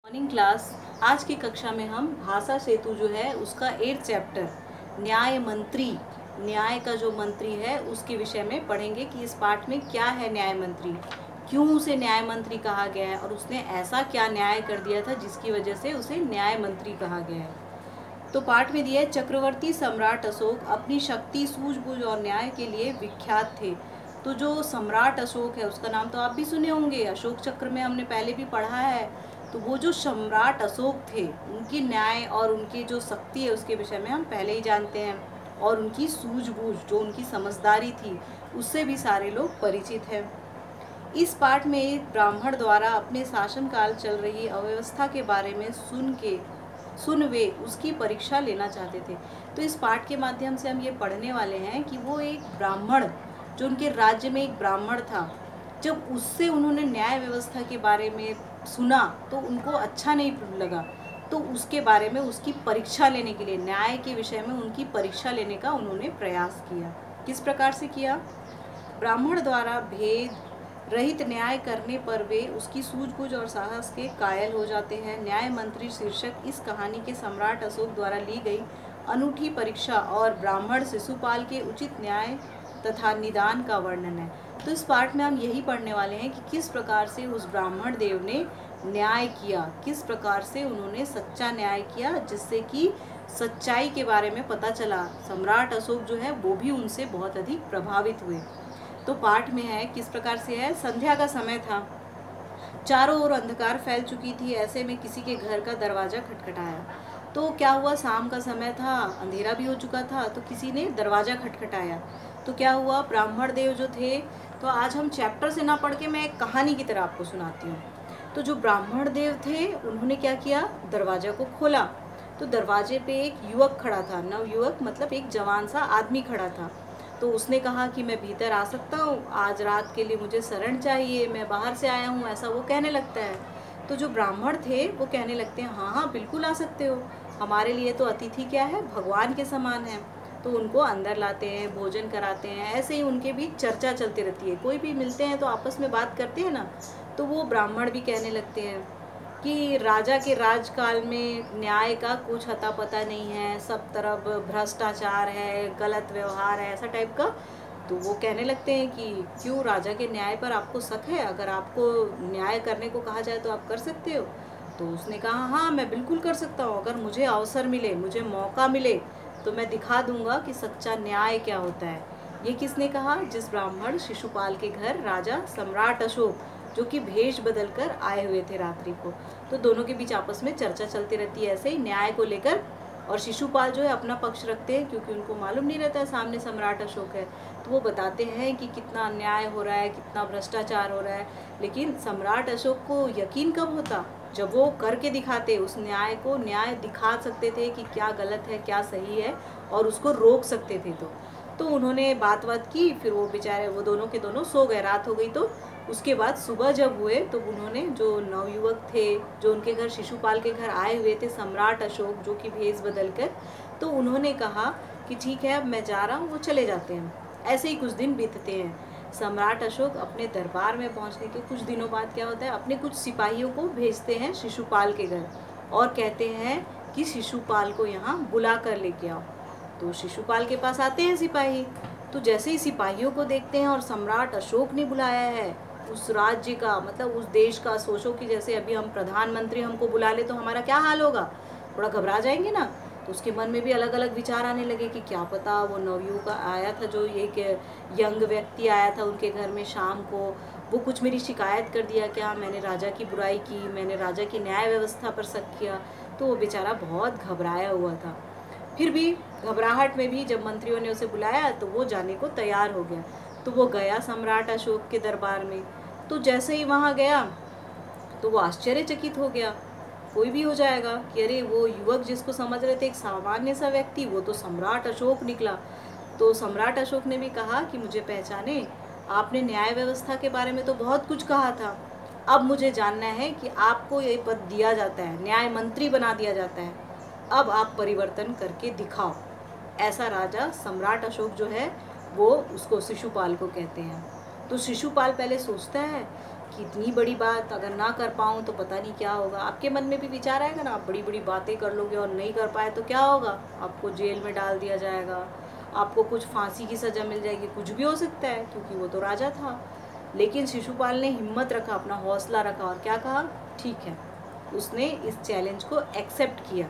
Morning class. आज की कक्षा में हम भाषा सेतु जो है उसका 8th चैप्टर न्याय मंत्री, न्याय का जो मंत्री है उसके विषय में पढ़ेंगे कि इस पाठ में क्या है न्याय मंत्री, क्यों उसे न्याय मंत्री कहा गया है और उसने ऐसा क्या न्याय कर दिया था जिसकी वजह से उसे न्याय मंत्री कहा गया है। तो पाठ में दिया है, चक्रवर्ती सम्राट अशोक अपनी शक्ति, सूझबूझ और न्याय के लिए विख्यात थे। तो जो सम्राट अशोक है उसका नाम तो आप भी सुने होंगे, अशोक चक्र में हमने पहले भी पढ़ा है। तो वो जो सम्राट अशोक थे उनकी न्याय और उनकी जो शक्ति है उसके विषय में हम पहले ही जानते हैं, और उनकी सूझबूझ जो उनकी समझदारी थी उससे भी सारे लोग परिचित हैं। इस पाठ में एक ब्राह्मण द्वारा अपने शासनकाल चल रही अव्यवस्था के बारे में सुन वे उसकी परीक्षा लेना चाहते थे। तो इस पाठ के माध्यम से हम ये पढ़ने वाले हैं कि वो एक ब्राह्मण, जो उनके राज्य में एक ब्राह्मण था, जब उससे उन्होंने न्याय व्यवस्था के बारे में सुना तो उनको अच्छा नहीं लगा, तो उसके बारे में उसकी परीक्षा लेने के लिए, न्याय के विषय में उनकी परीक्षा लेने का उन्होंने प्रयास किया। किस प्रकार से किया? ब्राह्मण द्वारा भेद रहित न्याय करने पर वे उसकी सूझबूझ और साहस के कायल हो जाते हैं। न्याय मंत्री शीर्षक इस कहानी के सम्राट अशोक द्वारा ली गई अनूठी परीक्षा और ब्राह्मण शिशुपाल के उचित न्याय तथा निदान का वर्णन है। तो इस पाठ में हम यही पढ़ने वाले हैं कि किस प्रकार से उस ब्राह्मण देव ने न्याय किया, किस प्रकार से उन्होंने सच्चा न्याय किया, जिससे कि सच्चाई के बारे में पता चला। सम्राट अशोक जो है वो भी उनसे बहुत अधिक प्रभावित हुए। तो पाठ में है, किस प्रकार से है, संध्या का समय था, चारों ओर अंधकार फैल चुकी थी। ऐसे में किसी के घर का दरवाजा खटखटाया। तो क्या हुआ, शाम का समय था, अंधेरा भी हो चुका था, तो किसी ने दरवाजा खटखटाया। तो क्या हुआ, ब्राह्मण देव जो थे, तो आज हम चैप्टर से ना पढ़ के मैं एक कहानी की तरह आपको सुनाती हूँ। तो जो ब्राह्मण देव थे उन्होंने क्या किया, दरवाजा को खोला। तो दरवाजे पे एक युवक खड़ा था, नव युवक मतलब एक जवान सा आदमी खड़ा था। तो उसने कहा कि मैं भीतर आ सकता हूँ, आज रात के लिए मुझे शरण चाहिए, मैं बाहर से आया हूँ, ऐसा वो कहने लगता है। तो जो ब्राह्मण थे वो कहने लगते हैं, हाँ हाँ बिल्कुल आ सकते हो, हमारे लिए तो अतिथि क्या है, भगवान के समान है। तो उनको अंदर लाते हैं, भोजन कराते हैं। ऐसे ही उनके बीच चर्चा चलती रहती है, कोई भी मिलते हैं तो आपस में बात करते हैं ना। तो वो ब्राह्मण भी कहने लगते हैं कि राजा के राजकाल में न्याय का कुछ अता पता नहीं है, सब तरफ भ्रष्टाचार है, गलत व्यवहार है, ऐसा टाइप का। तो वो कहने लगते हैं कि क्यों, राजा के न्याय पर आपको शक है? अगर आपको न्याय करने को कहा जाए तो आप कर सकते हो। तो उसने कहा, हाँ मैं बिल्कुल कर सकता हूँ, अगर मुझे अवसर मिले, मुझे मौका मिले तो मैं दिखा दूंगा कि सच्चा न्याय क्या होता है। ये किसने कहा? जिस ब्राह्मण शिशुपाल के घर राजा सम्राट अशोक, जो कि भेष बदल कर आए हुए थे रात्रि को। तो दोनों के बीच आपस में चर्चा चलती रहती है ऐसे ही न्याय को लेकर। और शिशुपाल जो है अपना पक्ष रखते हैं, क्योंकि उनको मालूम नहीं रहता है सामने सम्राट अशोक है। तो वो बताते हैं कि कितना अन्याय हो रहा है, कितना भ्रष्टाचार हो रहा है। लेकिन सम्राट अशोक को यकीन कब होता, जब वो करके दिखाते, उस न्याय को, न्याय दिखा सकते थे कि क्या गलत है क्या सही है, और उसको रोक सकते थे। तो उन्होंने बात की, फिर वो बेचारे वो दोनों के दोनों सो गए, रात हो गई। तो उसके बाद सुबह जब हुए तो उन्होंने, जो नवयुवक थे जो उनके घर शिशुपाल के घर आए हुए थे सम्राट अशोक, जो कि भेष बदल कर, तो उन्होंने कहा कि ठीक है अब मैं जा रहा हूँ, वो चले जाते हैं। ऐसे ही कुछ दिन बीतते हैं। सम्राट अशोक अपने दरबार में पहुँचने के कुछ दिनों बाद क्या होता है, अपने कुछ सिपाहियों को भेजते हैं शिशुपाल के घर और कहते हैं कि शिशुपाल को यहाँ बुला कर लेके आओ। तो शिशुपाल के पास आते हैं सिपाही। तो जैसे ही सिपाहियों को देखते हैं और सम्राट अशोक ने बुलाया है, उस राज्य का मतलब उस देश का, सोचो कि जैसे अभी हम प्रधानमंत्री हमको बुला ले तो हमारा क्या हाल होगा, थोड़ा घबरा जाएंगे ना। तो उसके मन में भी अलग अलग विचार आने लगे कि क्या पता वो नवयुवक आया था, जो एक यंग व्यक्ति आया था उनके घर में शाम को, वो कुछ मेरी शिकायत कर दिया क्या, मैंने राजा की बुराई की, मैंने राजा की न्याय व्यवस्था पर शक किया। तो वो बेचारा बहुत घबराया हुआ था। फिर भी घबराहट में भी जब मंत्रियों ने उसे बुलाया तो वो जाने को तैयार हो गया। तो वो गया सम्राट अशोक के दरबार में। तो जैसे ही वहाँ गया तो वो आश्चर्यचकित हो गया। कोई भी हो जाएगा कि अरे वो युवक जिसको समझ रहे थे एक सामान्य सा व्यक्ति, वो तो सम्राट अशोक निकला। तो सम्राट अशोक ने भी कहा कि मुझे पहचाने, आपने न्याय व्यवस्था के बारे में तो बहुत कुछ कहा था, अब मुझे जानना है कि आपको ये पद दिया जाता है, न्याय मंत्री बना दिया जाता है, अब आप परिवर्तन करके दिखाओ। ऐसा राजा सम्राट अशोक जो है वो उसको शिशुपाल को कहते हैं। तो शिशुपाल पहले सोचता है कि इतनी बड़ी बात अगर ना कर पाऊँ तो पता नहीं क्या होगा। आपके मन में भी विचार आएगा ना, आप बड़ी बड़ी बातें कर लोगे और नहीं कर पाए तो क्या होगा, आपको जेल में डाल दिया जाएगा, आपको कुछ फांसी की सज़ा मिल जाएगी, कुछ भी हो सकता है, क्योंकि वो तो राजा था। लेकिन शिशुपाल ने हिम्मत रखा, अपना हौसला रखा और क्या कहा, ठीक है, उसने इस चैलेंज को एक्सेप्ट किया।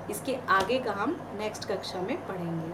इसके आगे का हम नेक्स्ट कक्षा में पढ़ेंगे।